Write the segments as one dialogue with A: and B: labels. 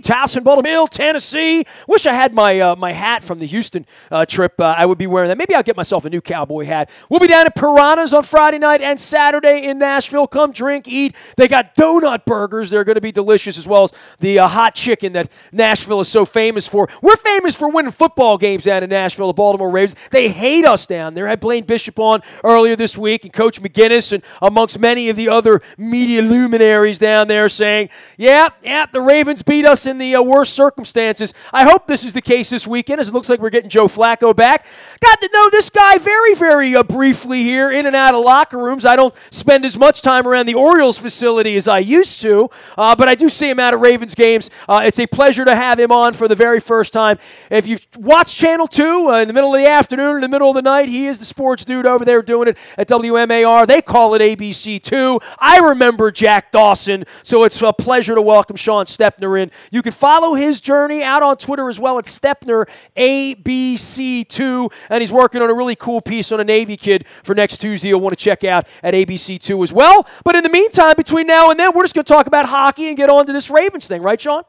A: Towson, Baltimore, Tennessee. Wish I had my my hat from the Houston trip. I would be wearing that. Maybe I'll get myself a new cowboy hat. We'll be down at Piranha's on Friday night and Saturday in Nashville. Come drink, eat. They got donut burgers. They're going to be delicious, as well as the hot chicken that Nashville is so famous for. We're famous for winning football games down in Nashville, the Baltimore Ravens. They hate us down there. I had Blaine Bishop on earlier this week and Coach McGinnis and amongst many of the other media luminaries down there saying, yeah, the Ravens beat us in the worst circumstances. I hope this is the case this weekend, as it looks like we're getting Joe Flacco back. Got to know this guy very, very briefly here, in and out of locker rooms. I don't spend as much time around the Orioles facility as I used to, but I do see him out at Ravens games. It's a pleasure to have him on for the very first time. If you've watched Channel 2 in the middle of the afternoon, in the middle of the night, he is the sports dude over there doing it at WMAR. They call it ABC2. I remember Jack Dawson, so it's a pleasure to welcome Shawn Stepner in. You can follow his journey out on Twitter as well at Stepner ABC2, and he's working on a really cool piece on a Navy kid for next Tuesday you'll want to check out at ABC2 as well. But in the meantime, between now and then, we're just going to talk about hockey and get on to this Ravens thing, right, Shawn?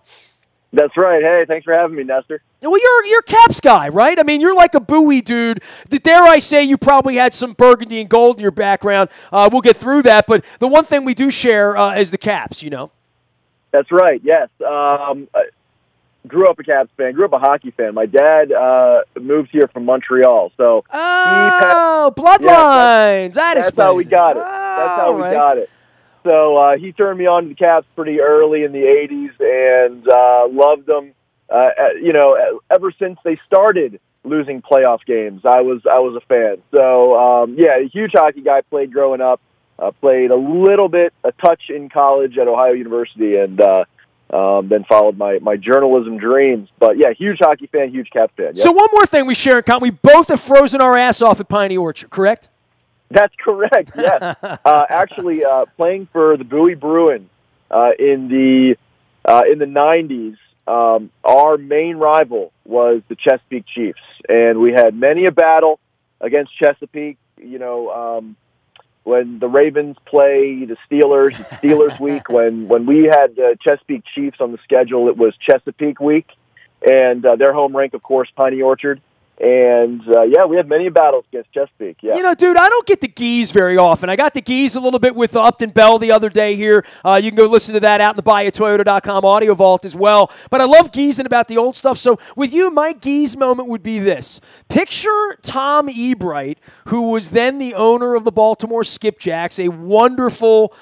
B: That's right. Hey, thanks for having me, Nestor.
A: Well, you're a Caps guy, right? I mean, you're like a Bowie dude. Dare I say you probably had some burgundy and gold in your background. We'll get through that, but the one thing we do share is the Caps, you know?
B: That's right, yes. Grew up a Caps fan, grew up a hockey fan. My dad moved here from Montreal, so
A: bloodlines.
B: That's how we got it. That's how we got it. So he turned me on to the Caps pretty early in the 80s and loved them. Ever since they started losing playoff games, I was a fan. So, a huge hockey guy, played growing up, played a touch in college at Ohio University, and then followed my journalism dreams. But, yeah, huge hockey fan, huge Caps fan. Yep.
A: So one more thing we share in common. We both have frozen our ass off at Piney Orchard, correct?
B: That's correct, yes. Actually, playing for the Bowie Bruins in the 90s, our main rival was the Chesapeake Chiefs, and we had many a battle against Chesapeake. You know, when the Ravens play the Steelers, it's Steelers week. When we had the Chesapeake Chiefs on the schedule, it was Chesapeake week, and their home rink, of course, Piney Orchard. And, we had many battles against Chesapeake, yeah.
A: You know, dude, I don't get the geese very often. I got the geese a little bit with Upton Bell the other day here. You can go listen to that out in the BuyAToyota.com audio vault as well. But I love geezing about the old stuff. So with you, my geese moment would be this. Picture Tom Ebright, who was then the owner of the Baltimore Skipjacks, a wonderful,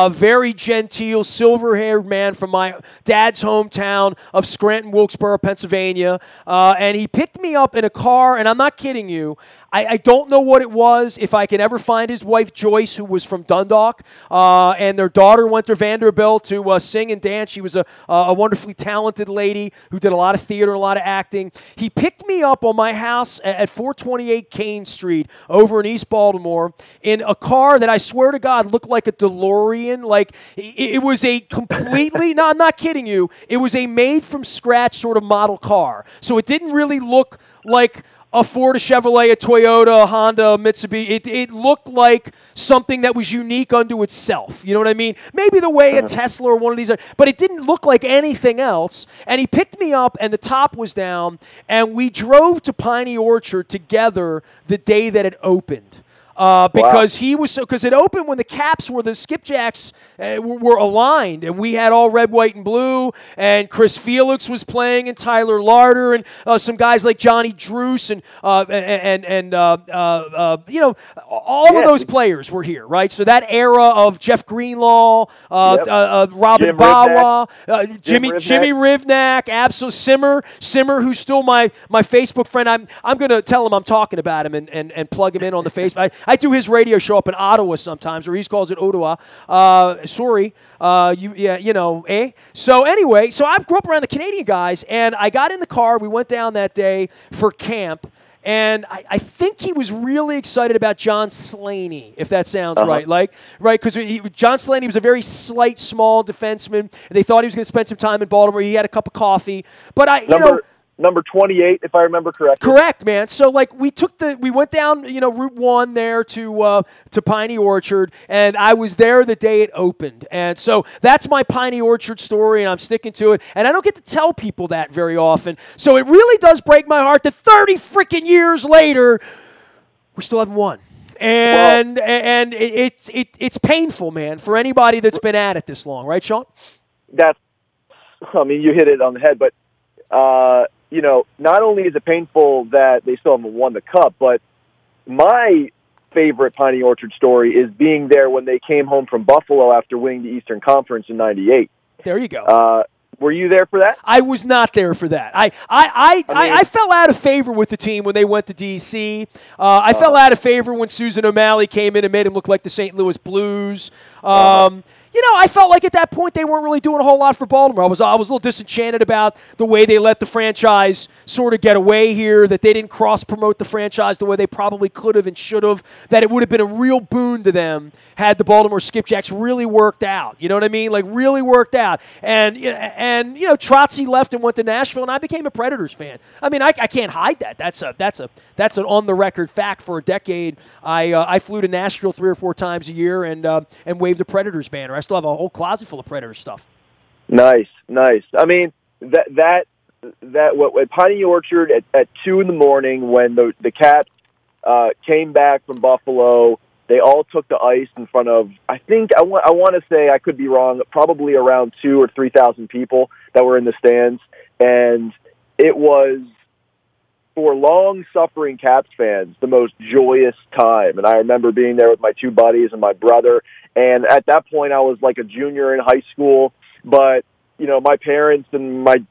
A: very genteel, silver-haired man from my dad's hometown of Scranton, Wilkesboro, Pennsylvania. And he picked me up in a car, and I'm not kidding you. I don't know what it was. If I can ever find his wife, Joyce, who was from Dundalk, and their daughter went to Vanderbilt to sing and dance. She was a wonderfully talented lady who did a lot of theater, a lot of acting. He picked me up on my house at 428 Kane Street over in East Baltimore in a car that I swear to God looked like a DeLorean. Like, it was a completely, no, I'm not kidding you, it was a made-from-scratch sort of model car. So it didn't really look like a Ford, a Chevrolet, a Toyota, a Honda, a Mitsubishi. It looked like something that was unique unto itself. You know what I mean? Maybe the way a Tesla or one of these are, but it didn't look like anything else. And he picked me up, and the top was down, and we drove to Piney Orchard together the day that it opened. Because it opened when the Caps were the Skipjacks were aligned, and we had all red, white, and blue, and Chris Felix was playing, and Tyler Larder, and some guys like Johnny Druce, and all of those players were here, right? So that era of Jeff Greenlaw, Robin Bawa, Jimmy Rivnak, absolutely Simmer, who's still my Facebook friend. I'm going to tell him I'm talking about him and plug him in on the Facebook. I do his radio show up in Ottawa sometimes, or he calls it Ottawa. So anyway, so I grew up around the Canadian guys, and I got in the car. We went down that day for camp, and I think he was really excited about John Slaney, if that sounds right. Because John Slaney was a very slight, small defenseman. They thought he was going to spend some time in Baltimore. He had a cup of coffee. But
B: number 28, if I remember correctly.
A: Correct, man. So like we went down, Route 1 there to Piney Orchard, and I was there the day it opened. And so that's my Piney Orchard story, and I'm sticking to it. And I don't get to tell people that very often. So it really does break my heart that 30 freaking years later, we still haven't won. And it's painful, man, for anybody that's been at it this long, right, Shawn?
B: You hit it on the head, but not only is it painful that they still haven't won the cup, but my favorite Piney Orchard story is being there when they came home from Buffalo after winning the Eastern Conference in '98.
A: There you go.
B: Were you there for that?
A: I was not there for that. I fell out of favor with the team when they went to D.C. I fell out of favor when Susan O'Malley came in and made him look like the St. Louis Blues. I felt like at that point they weren't really doing a whole lot for Baltimore. I was a little disenchanted about the way they let the franchise sort of get away here, that they didn't cross-promote the franchise the way they probably could have and should have, that it would have been a real boon to them had the Baltimore Skipjacks really worked out. You know what I mean? Like, really worked out. And Trotzy left and went to Nashville, and I became a Predators fan. I mean, I can't hide that. That's an on-the-record fact. For a decade, I flew to Nashville 3 or 4 times a year and waved the Predators banner. I still have a whole closet full of Predators stuff. Nice.
B: I mean, what Piney Orchard at 2 in the morning when the Caps came back from Buffalo, they all took the ice in front of, I want to say, I could be wrong, probably around 2,000 or 3,000 people that were in the stands, and it was, for long-suffering Caps fans, the most joyous time. And I remember being there with my 2 buddies and my brother. And at that point, I was like a junior in high school. But, my parents and my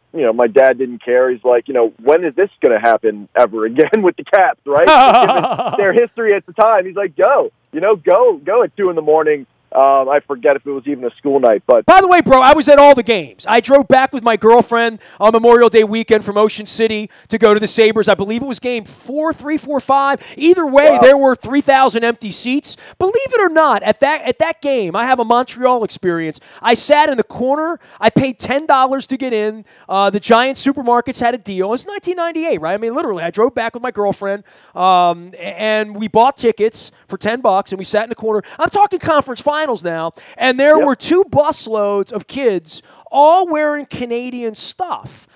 B: dad didn't care. He's like, when is this going to happen ever again with the Caps, right? Their history at the time. He's like, go at 2 in the morning. I forget if it was even a school night. But
A: by the way, bro, I was at all the games. I drove back with my girlfriend on Memorial Day weekend from Ocean City to go to the Sabres. I believe it was game 4, 3, 4, 5. Either way, wow. There were 3,000 empty seats. Believe it or not, at that game, I have a Montreal experience. I sat in the corner. I paid $10 to get in. The Giant supermarkets had a deal. It's 1998, right? I mean, literally, I drove back with my girlfriend, and we bought tickets for $10, and we sat in the corner. I'm talking conference finals now, and there were 2 busloads of kids all wearing Canadian stuff.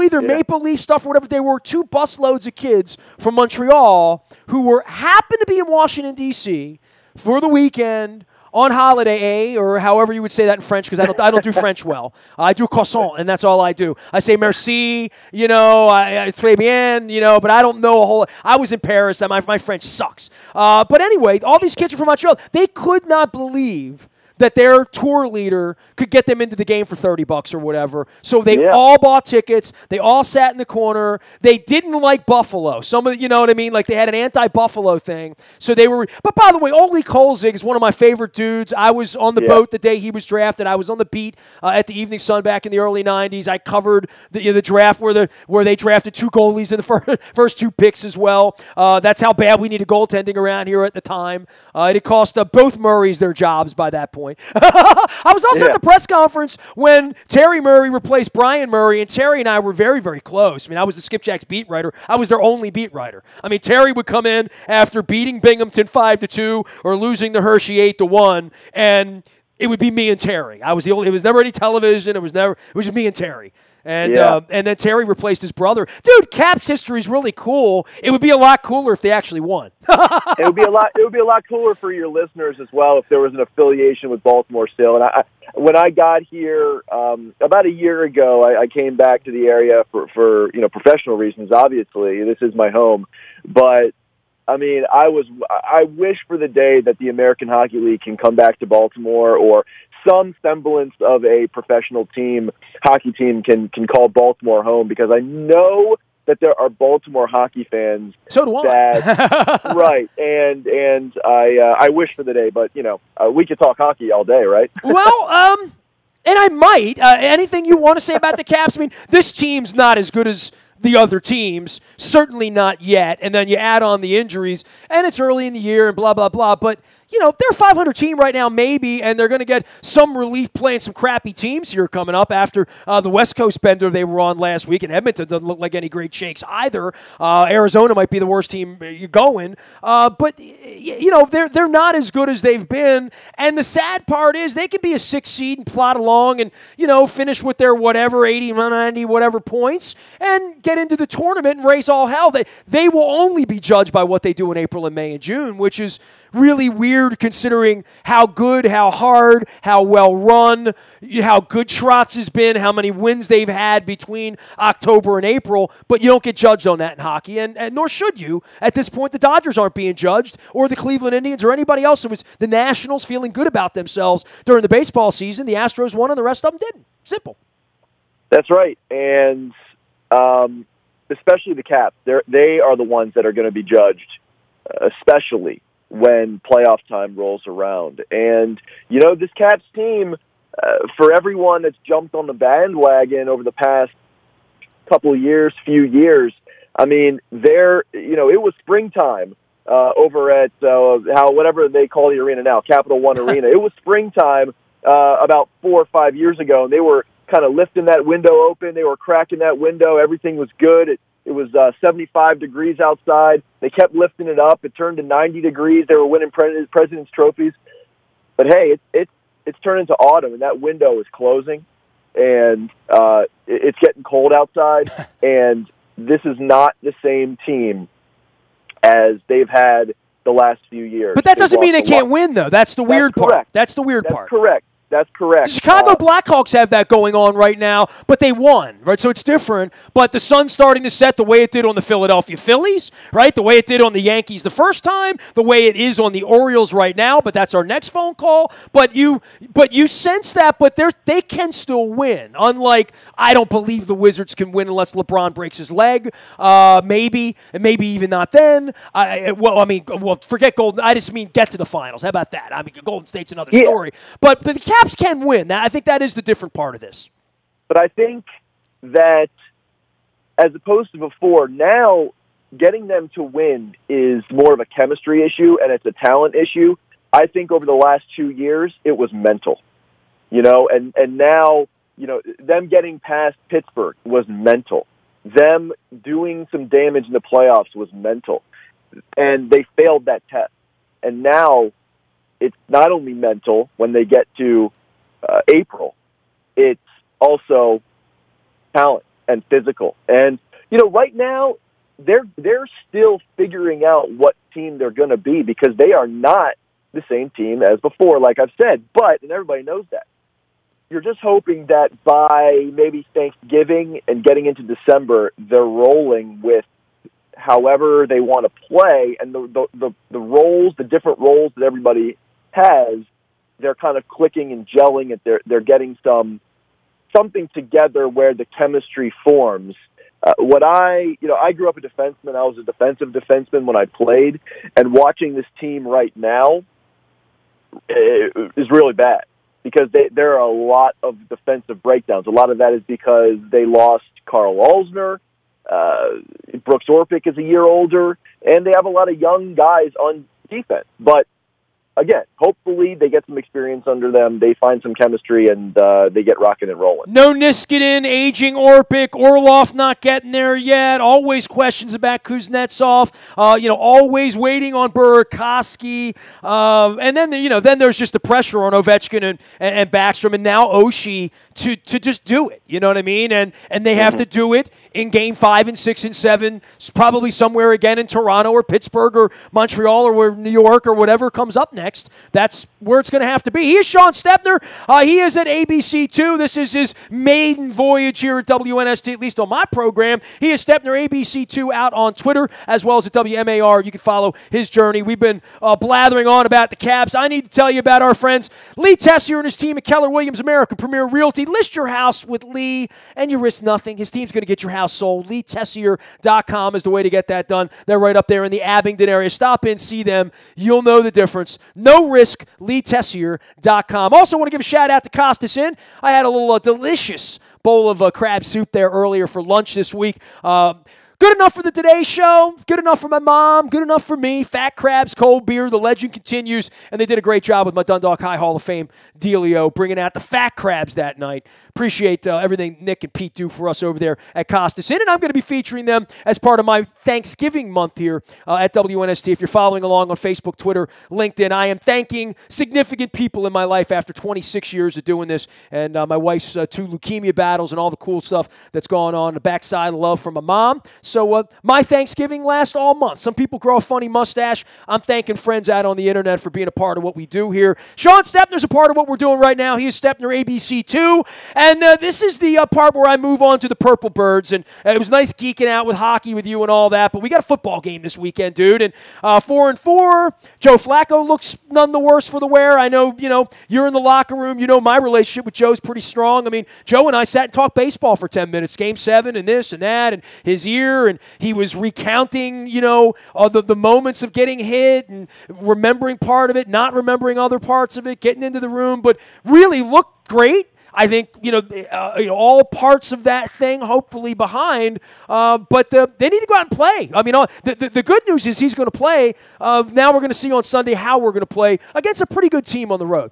A: Either Maple Leaf stuff or whatever. There were 2 busloads of kids from Montreal who happened to be in Washington, D.C. for the weekend on holiday, or however you would say that in French, because I don't do French well. I do croissant, and that's all I do. I say merci, très bien, but I don't know a whole. I was in Paris, and my French sucks. But anyway, all these kids are from Montreal. They could not believe that their tour leader could get them into the game for $30 or whatever. So they all bought tickets. They all sat in the corner. They didn't like Buffalo. Some of you know what I mean? Like, they had an anti-Buffalo thing. So they were. But by the way, Ole Kolzig is one of my favorite dudes. I was on the boat the day he was drafted. I was on the beat at the Evening Sun back in the early '90s. I covered the draft where they drafted 2 goalies in the first 2 picks as well. That's how bad we needed goaltending around here at the time. It cost both Murrays their jobs by that point. I was also at the press conference when Terry Murray replaced Brian Murray, and Terry and I were very, very close. I mean, I was the Skipjacks beat writer. I was their only beat writer. I mean, Terry would come in after beating Binghamton 5-2 or losing the Hershey 8-1, and it would be me and Terry. I was the only. It was never any television. It was just me and Terry. And then Terry replaced his brother. Dude, Caps history is really cool. It would be a lot cooler if they actually won.
B: It would be a lot cooler for your listeners as well if there was an affiliation with Baltimore still. And when I got here about a year ago, I came back to the area for professional reasons. Obviously, this is my home, but I mean, I wish for the day that the American Hockey League can come back to Baltimore, or some semblance of a professional hockey team can call Baltimore home, because I know that there are Baltimore hockey fans.
A: So do I.
B: Right, and I wish for the day, but we could talk hockey all day, right?
A: Well, and I might. Anything you want to say about the Caps? I mean, this team's not as good as the other teams, certainly not yet. And then you add on the injuries, and it's early in the year and blah, blah, blah. But, they're a 500 team right now, maybe, and they're going to get some relief playing some crappy teams here coming up after the West Coast bender they were on last week, and Edmonton doesn't look like any great shakes either. Arizona might be the worst team going, but they're not as good as they've been, and the sad part is they can be a 6 seed and plot along and, finish with their 80, 90, whatever points and get into the tournament and raise all hell. They will only be judged by what they do in April and May and June, which is really weird considering how good, how hard, how well run, how good Trotz has been, how many wins they've had between October and April, but you don't get judged on that in hockey, and nor should you. At this point, the Dodgers aren't being judged, or the Cleveland Indians, or anybody else. It was the Nationals feeling good about themselves during the baseball season. The Astros won, and the rest of them didn't. Simple.
B: That's right, and especially the Caps. They are the ones that are going to be judged, especially when playoff time rolls around. And, this Caps team, for everyone that's jumped on the bandwagon over the past few years, I mean, it was springtime over at whatever they call the arena now, Capital One Arena. It was springtime about 4 or 5 years ago, and they were kind of lifting that window open. They were cracking that window. Everything was good. It was 75 degrees outside. They kept lifting it up. It turned to 90 degrees. They were winning President's trophies. But, hey, it's turned into autumn, and that window is closing, and it's getting cold outside, and this is not the same team as they've had the last few years.
A: But that doesn't mean they can't win, though. That's the weird part. That's the weird part.
B: That's correct.
A: The Chicago Blackhawks have that going on right now, but they won, right? So it's different. But the sun's starting to set the way it did on the Philadelphia Phillies, right? The way it did on the Yankees the first time, the way it is on the Orioles right now, but that's our next phone call. But you sense that, but they can still win. Unlike, I don't believe the Wizards can win unless LeBron breaks his leg. Maybe even not then. Forget Golden. I just mean get to the finals. How about that? I mean, Golden State's another story. But the Caps can win. I think that is the different part of this.
B: But I think that as opposed to before, now getting them to win is more of a chemistry issue and it's a talent issue. I think over the last 2 years, it was mental. And now, them getting past Pittsburgh was mental. Them doing some damage in the playoffs was mental. And they failed that test. And now it's not only mental when they get to April, it's also talent and physical. And, right now they're still figuring out what team they're going to be because they are not the same team as before, like I've said. But, and everybody knows that, you're just hoping that by maybe Thanksgiving and getting into December, they're rolling with however they want to play, and the roles, the different roles that everybody has, they're kind of clicking and gelling, and they're getting something together where the chemistry forms. I grew up a defenseman. I was a defensive defenseman when I played, and watching this team right now is really bad because there are a lot of defensive breakdowns. A lot of that is because they lost Carl Alsner. Brooks Orpik is a year older, and they have a lot of young guys on defense. But again, hopefully they get some experience under them, they find some chemistry, and they get rocking and rolling.
A: No Niskanen, aging Orpik, Orlov not getting there yet. Always questions about Kuznetsov. Always waiting on Burakovsky. And then there's just the pressure on Ovechkin and Backstrom, and now Oshie to just do it. You know what I mean? And they have to do it in Game 5 and 6 and 7, probably somewhere again in Toronto or Pittsburgh or Montreal or New York or whatever comes up next. That's where it's going to have to be. He is Shawn Stepner. He is at ABC2. This is his maiden voyage here at WNST, at least on my program. He is Stepner ABC2 out on Twitter as well as at WMAR. You can follow his journey. We've been blathering on about the Caps. I need to tell you about our friends Lee Tessier and his team at Keller Williams American Premier Realty. List your house with Lee and you risk nothing. His team's going to get your house sold. LeeTessier.com is the way to get that done. They're right up there in the Abingdon area. Stop in, see them. You'll know the difference. No risk, LeeTessier.com. Also want to give a shout out to Costas Inn. I had a little delicious bowl of crab soup there earlier for lunch this week. good enough for the Today Show, good enough for my mom, good enough for me. Fat Crabs, cold beer, the legend continues, and they did a great job with my Dundalk High Hall of Fame dealio, bringing out the Fat Crabs that night. Appreciate everything Nick and Pete do for us over there at Costas Inn, and I'm going to be featuring them as part of my Thanksgiving month here at WNST. If you're following along on Facebook, Twitter, LinkedIn, I am thanking significant people in my life after 26 years of doing this, and my wife's 2 leukemia battles and all the cool stuff that's going on. The backside of love from my mom. So my Thanksgiving lasts all month. Some people grow a funny mustache. I'm thanking friends out on the internet for being a part of what we do here. Shawn Stepner's a part of what we're doing right now. He is Stepner ABC2. And this is the part where I move on to the Purple Birds. And it was nice geeking out with hockey with you and all that. But we got a football game this weekend, dude. And 4-4. Joe Flacco looks none the worse for the wear. I know, you're in the locker room. You know my relationship with Joe's pretty strong. I mean, Joe and I sat and talked baseball for 10 minutes. Game 7 and this and that and his year. And he was recounting, the moments of getting hit and remembering part of it, not remembering other parts of it, getting into the room. But really looked great. I think, all parts of that thing hopefully behind, but they need to go out and play. I mean, the good news is he's going to play. Now we're going to see on Sunday how we're going to play against a pretty good team on the road.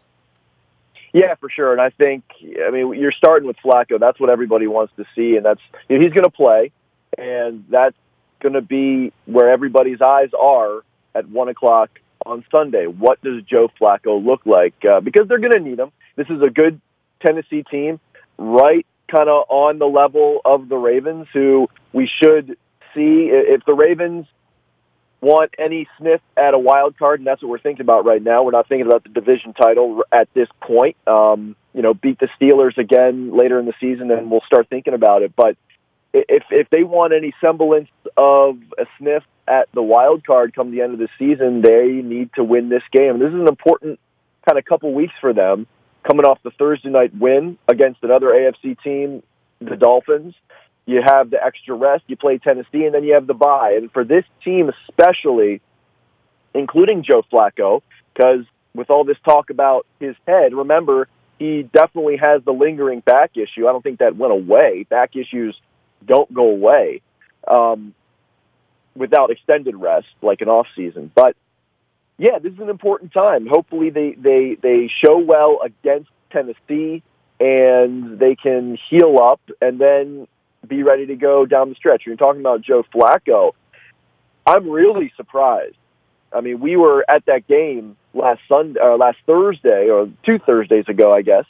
B: Yeah, for sure. And I think, you're starting with Flacco. That's what everybody wants to see, and that's he's going to play, and that's going to be where everybody's eyes are at 1 o'clock on Sunday. What does Joe Flacco look like? Because they're going to need him. This is a good Tennessee team, right kind of on the level of the Ravens, who we should see. If the Ravens want any sniff at a wild card, and that's what we're thinking about right now, we're not thinking about the division title at this point. Beat the Steelers again later in the season, and we'll start thinking about it. But if they want any semblance of a sniff at the wild card come the end of the season, they need to win this game. This is an important kind of couple weeks for them, coming off the Thursday night win against another AFC team, the Dolphins. You have the extra rest, you play Tennessee, and then you have the bye. And for this team especially, including Joe Flacco, because with all this talk about his head, remember, he definitely has the lingering back issue. I don't think that went away. Back issues don't go away without extended rest, like an off season. But yeah, this is an important time. Hopefully they show well against Tennessee and they can heal up and then be ready to go down the stretch. You're talking about Joe Flacco. I'm really surprised. I mean, we were at that game last Thursday, or 2 Thursdays ago, I guess.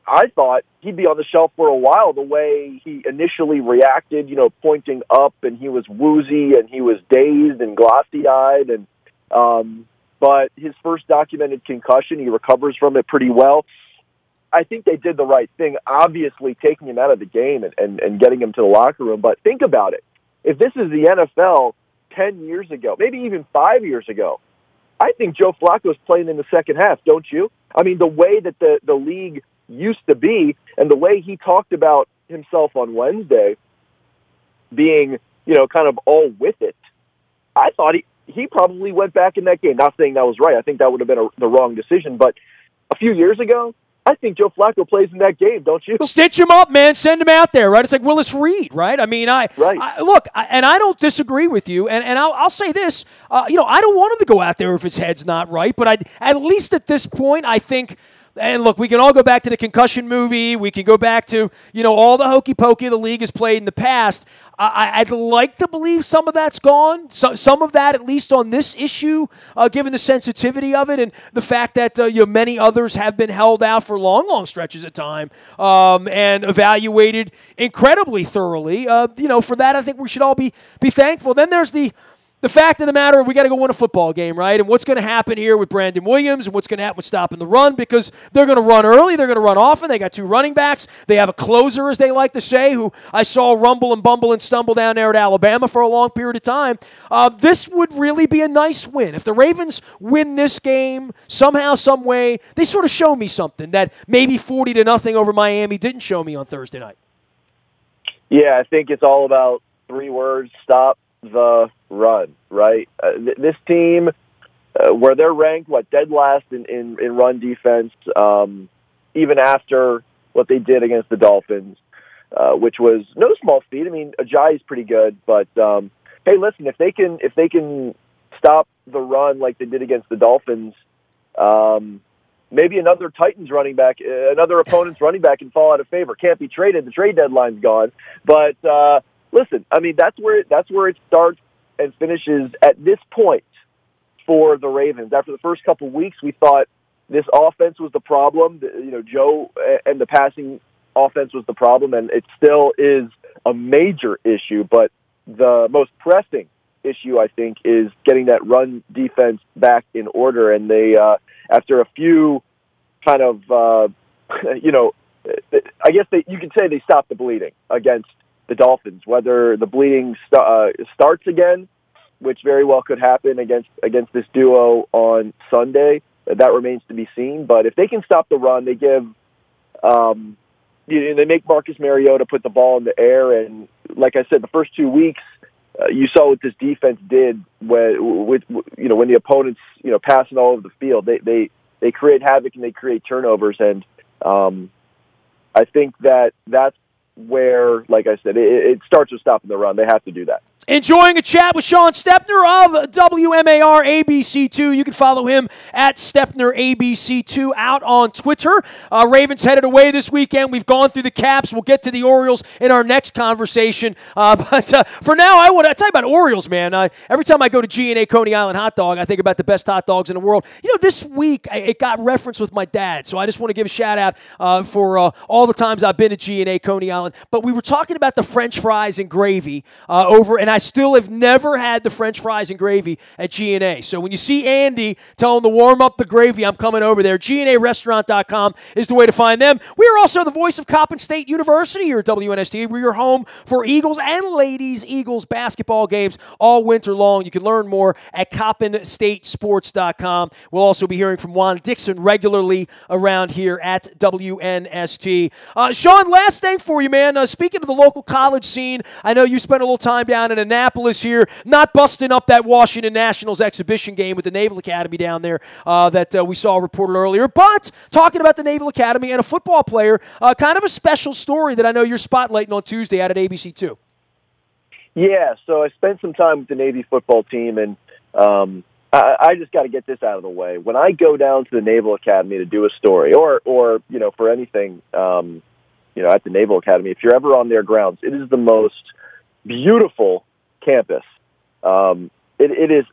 B: I thought he'd be on the shelf for a while, the way he initially reacted, pointing up, and he was woozy and he was dazed and glossy-eyed, and but his first documented concussion, he recovers from it pretty well. I think they did the right thing, obviously taking him out of the game and getting him to the locker room. But think about it. If this is the NFL 10 years ago, maybe even 5 years ago, I think Joe Flacco's playing in the second half, don't you? I mean, the way that the league used to be and the way he talked about himself on Wednesday being, kind of all with it, I thought he probably went back in that game. Not saying that was right. I think that would have been the wrong decision. But a few years ago, I think Joe Flacco plays in that game, don't you?
A: Stitch him up, man. Send him out there, right? It's like Willis Reed, right? I mean, I don't disagree with you. And I'll say this, I don't want him to go out there if his head's not right. But at least at this point, I think. And look, we can all go back to the concussion movie. We can go back to, all the hokey pokey the league has played in the past. I'd like to believe some of that's gone. Some of that, at least on this issue, given the sensitivity of it and the fact that many others have been held out for long, long stretches of time and evaluated incredibly thoroughly. For that, I think we should all be thankful. Then there's the fact of the matter, we got to go win a football game, right? And what's going to happen here with Brandon Williams and what's going to happen with stopping the run, because they're going to run early, they're going to run often. They got 2 running backs. They have a closer, as they like to say, who I saw rumble and bumble and stumble down there at Alabama for a long period of time. This would really be a nice win. If the Ravens win this game somehow, some way, they sort of show me something that maybe 40-0 over Miami didn't show me on Thursday night.
B: Yeah, I think it's all about 3 words: stop the run, right? This team, where they're ranked, dead last in run defense, even after what they did against the Dolphins, which was no small feat. I mean, Ajayi's pretty good, but hey, listen, if they can stop the run like they did against the Dolphins, maybe another Titans running back, another opponent's running back can fall out of favor. Can't be traded. The trade deadline's gone. But listen, I mean, that's where it starts and finishes at this point for the Ravens. After the first couple weeks, we thought this offense was the problem. Joe and the passing offense was the problem, and it still is a major issue. But the most pressing issue, I think, is getting that run defense back in order. And they, after a few kind of, I guess you could say they stopped the bleeding against the Dolphins. Whether the bleeding starts again, which very well could happen against this duo on Sunday, that remains to be seen. But if they can stop the run, they give, they make Marcus Mariota put the ball in the air. And like I said, the first 2 weeks, you saw what this defense did when the opponents passing all over the field. They create havoc and they create turnovers, and I think that's where, like I said, it starts with stopping the run. They have to do that.
A: Enjoying a chat with Shawn Stepner of WMAR ABC2. You can follow him at Stepner ABC2 out on Twitter. Ravens headed away this weekend. We've gone through the Caps. We'll get to the Orioles in our next conversation. But for now, I want to tell you about Orioles, man. Every time I go to G&A Coney Island Hot Dog, I think about the best hot dogs in the world. This week, it got referenced with my dad, so I just want to give a shout-out for all the times I've been to G&A Coney Island. But we were talking about the French fries and gravy and I still have never had the French fries and gravy at G&A. So when you see Andy, tell him to warm up the gravy. I'm coming over there. GNArestaurant.com is the way to find them. We are also the voice of Coppin State University here at WNST. We're your home for Eagles and Ladies Eagles basketball games all winter long. You can learn more at CoppinStateSports.com. We'll also be hearing from Juan Dixon regularly around here at WNST. Shawn, last thing for you, man. Speaking of the local college scene, I know you spent a little time down in Annapolis here, not busting up that Washington Nationals exhibition game with the Naval Academy down there that we saw reported earlier, but talking about the Naval Academy and a football player, kind of a special story that I know you're spotlighting on Tuesday out at ABC2.
B: Yeah, so I spent some time with the Navy football team, and I just got to get this out of the way. When I go down to the Naval Academy to do a story, or for anything, at the Naval Academy, if you're ever on their grounds, it is the most beautiful campus. It is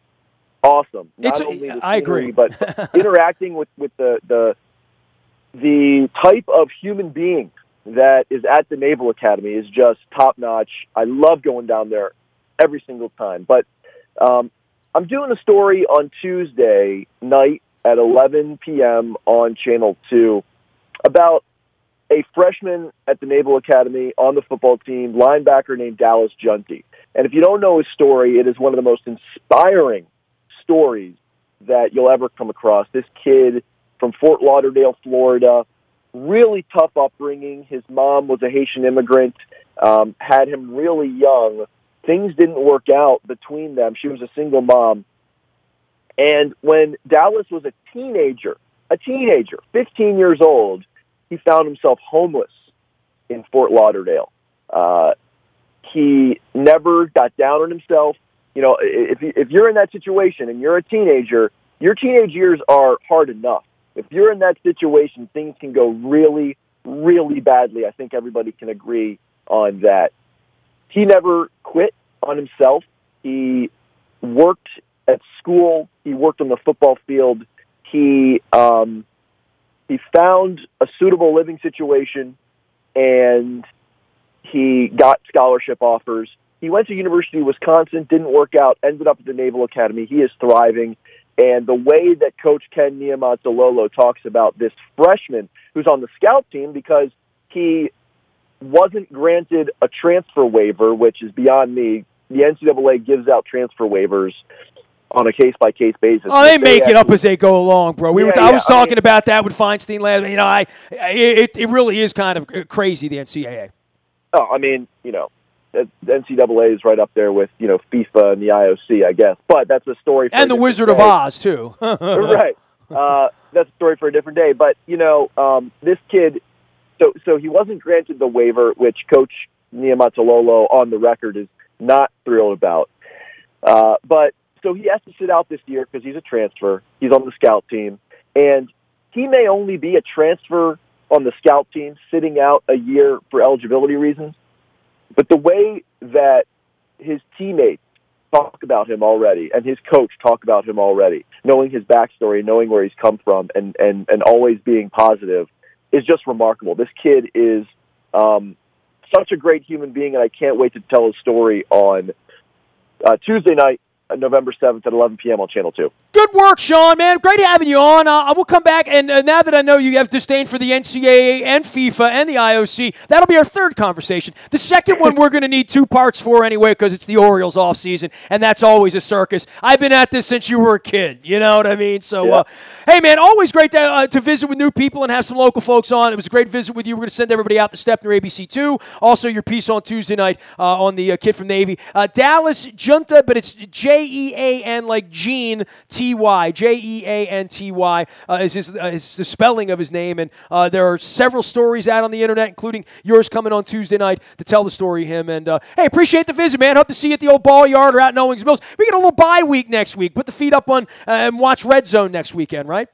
B: awesome. Not only the
A: I agree,
B: but interacting with the type of human being that is at the Naval Academy is just top notch. I love going down there every single time. But I'm doing a story on Tuesday night at 11 p.m. on Channel 2 about a freshman at the Naval Academy on the football team, linebacker named Dallas Junty. And if you don't know his story, it is one of the most inspiring stories that you'll ever come across. This kid from Fort Lauderdale, Florida, really tough upbringing. His mom was a Haitian immigrant, had him really young. Things didn't work out between them. She was a single mom. And when Dallas was a teenager, 15 years old, he found himself homeless in Fort Lauderdale. He never got down on himself. If you're in that situation and you're a teenager, your teenage years are hard enough. If you're in that situation, things can go really, really badly. I think everybody can agree on that. He never quit on himself. He worked at school. He worked on the football field. He found a suitable living situation, and he got scholarship offers. He went to University of Wisconsin, didn't work out, ended up at the Naval Academy. He is thriving. And the way that Coach Ken Niumatalolo talks about this freshman who's on the scout team, because he wasn't granted a transfer waiver, which is beyond me. The NCAA gives out transfer waivers on a case-by-case basis.
A: Oh, they make it up as they go along, bro. I was talking about that with Feinstein last. It really is kind of crazy, the NCAA.
B: Oh, I mean, the NCAA is right up there with, FIFA and the IOC, I guess. But that's a story for
A: and the Wizard of Oz, too.
B: Right. That's a story for a different day. But, this kid So he wasn't granted the waiver, which Coach Niumatalolo on the record is not thrilled about. But so he has to sit out this year because he's a transfer. He's on the scout team. And he may only be a transfer on the scout team sitting out a year for eligibility reasons. But the way that his teammates talk about him already and his coach talk about him already, knowing his backstory, knowing where he's come from, and always being positive is just remarkable. This kid is such a great human being, and I can't wait to tell his story on Tuesday night, November 7th at 11 p.m. on Channel 2.
A: Good work, Shawn, man. Great having you on. I will come back, and now that I know you have disdain for the NCAA and FIFA and the IOC, that'll be our third conversation. The second one we're going to need 2 parts for anyway because it's the Orioles offseason, and that's always a circus. I've been at this since you were a kid. You know what I mean? So,
B: yeah.
A: Hey, man, always great to visit with new people and have some local folks on. It was a great visit with you. We're going to send everybody out to Stepner ABC2. Also, your piece on Tuesday night on the kid from Navy. Dallas Junta, but it's Jean like Gene T-Y. Jeanty is the spelling of his name. And there are several stories out on the internet, including yours coming on Tuesday night to tell the story of him. And, hey, appreciate the visit, man. Hope to see you at the old ball yard or out in Owings Mills. We get a little bye week next week. Put the feet up on and watch Red Zone next weekend, right?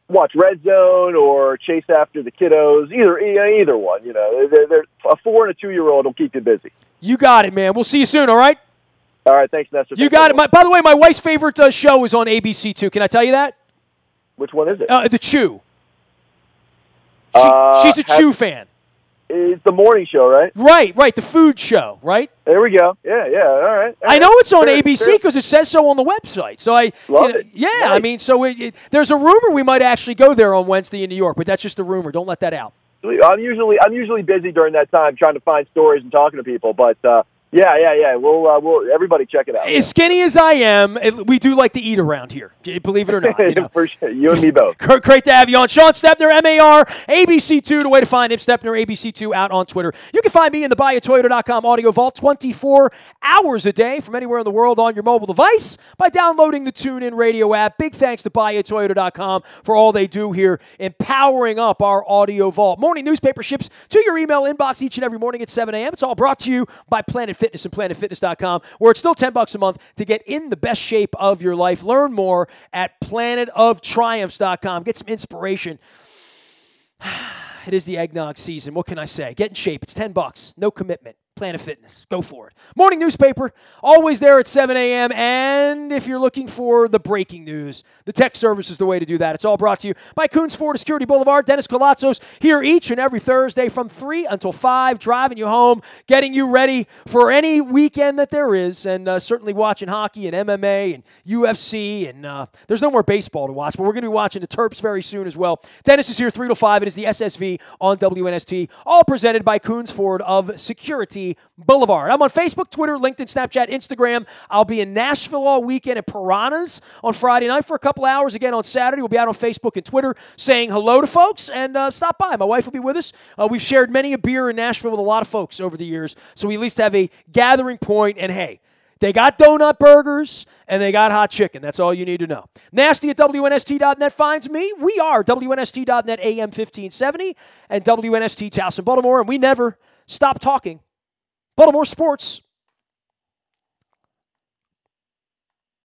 B: Watch Red Zone or chase after the kiddos. Either one. You know, they're a 4 and a 2-year-old will keep you busy. You
A: got it, man. We'll see you soon, all right?
B: All right, thanks, Nestor.
A: You got it. By the way, my wife's favorite show is on ABC2. Can I tell you that?
B: Which one is it?
A: The Chew. She's a Chew fan.
B: It's the morning show, right?
A: Right. The food show, right?
B: There we go. Yeah. All right.
A: I know it's on ABC because it says so on the website. So
B: Love it.
A: Yeah,
B: nice.
A: I mean, so there's a rumor we might actually go there on Wednesday in New York, but that's just a rumor. Don't let that out.
B: I'm usually busy during that time trying to find stories and talking to people, but yeah. We'll everybody check it out.
A: As skinny as I am, we do like to eat around here. Believe it or not. You know.
B: For sure. You and me both.
A: Great to have you on. Shawn Stepner, MAR, ABC2, the way to find him, Stepner, ABC2, out on Twitter. You can find me in the BuyAToyota.com audio vault 24 hours a day from anywhere in the world on your mobile device by downloading the TuneIn Radio app. Big thanks to BuyAToyota.com for all they do here, empowering up our audio vault. Morning newspaper ships to your email inbox each and every morning at 7 a.m. It's all brought to you by Planet Fitness and PlanetFitness.com, where it's still $10 a month to get in the best shape of your life. Learn more at PlanetOfTriumphs.com. Get some inspiration. It is the eggnog season. What can I say? Get in shape. It's $10. No commitment. Planet Fitness. Go for it. Morning newspaper, always there at 7 a.m. And if you're looking for the breaking news, the tech service is the way to do that. It's all brought to you by Coons Ford Security Boulevard. Dennis Colazzos here each and every Thursday from 3 until 5, driving you home, getting you ready for any weekend that there is, and certainly watching hockey and MMA and UFC. And there's no more baseball to watch, but we're going to be watching the Terps very soon as well. Dennis is here 3 to 5. It is the SSV on WNST, all presented by Coons Ford of Security Boulevard. I'm on Facebook, Twitter, LinkedIn, Snapchat, Instagram. I'll be in Nashville all weekend at Piranhas on Friday night for a couple hours. Again, on Saturday, we'll be out on Facebook and Twitter saying hello to folks, and stop by. My wife will be with us. We've shared many a beer in Nashville with a lot of folks over the years, so we at least have a gathering point. And hey, they got donut burgers, and they got hot chicken. That's all you need to know. Nasty at WNST.net finds me. We are WNST.net AM 1570 and WNST Towson, Baltimore, and we never stop talking Baltimore sports.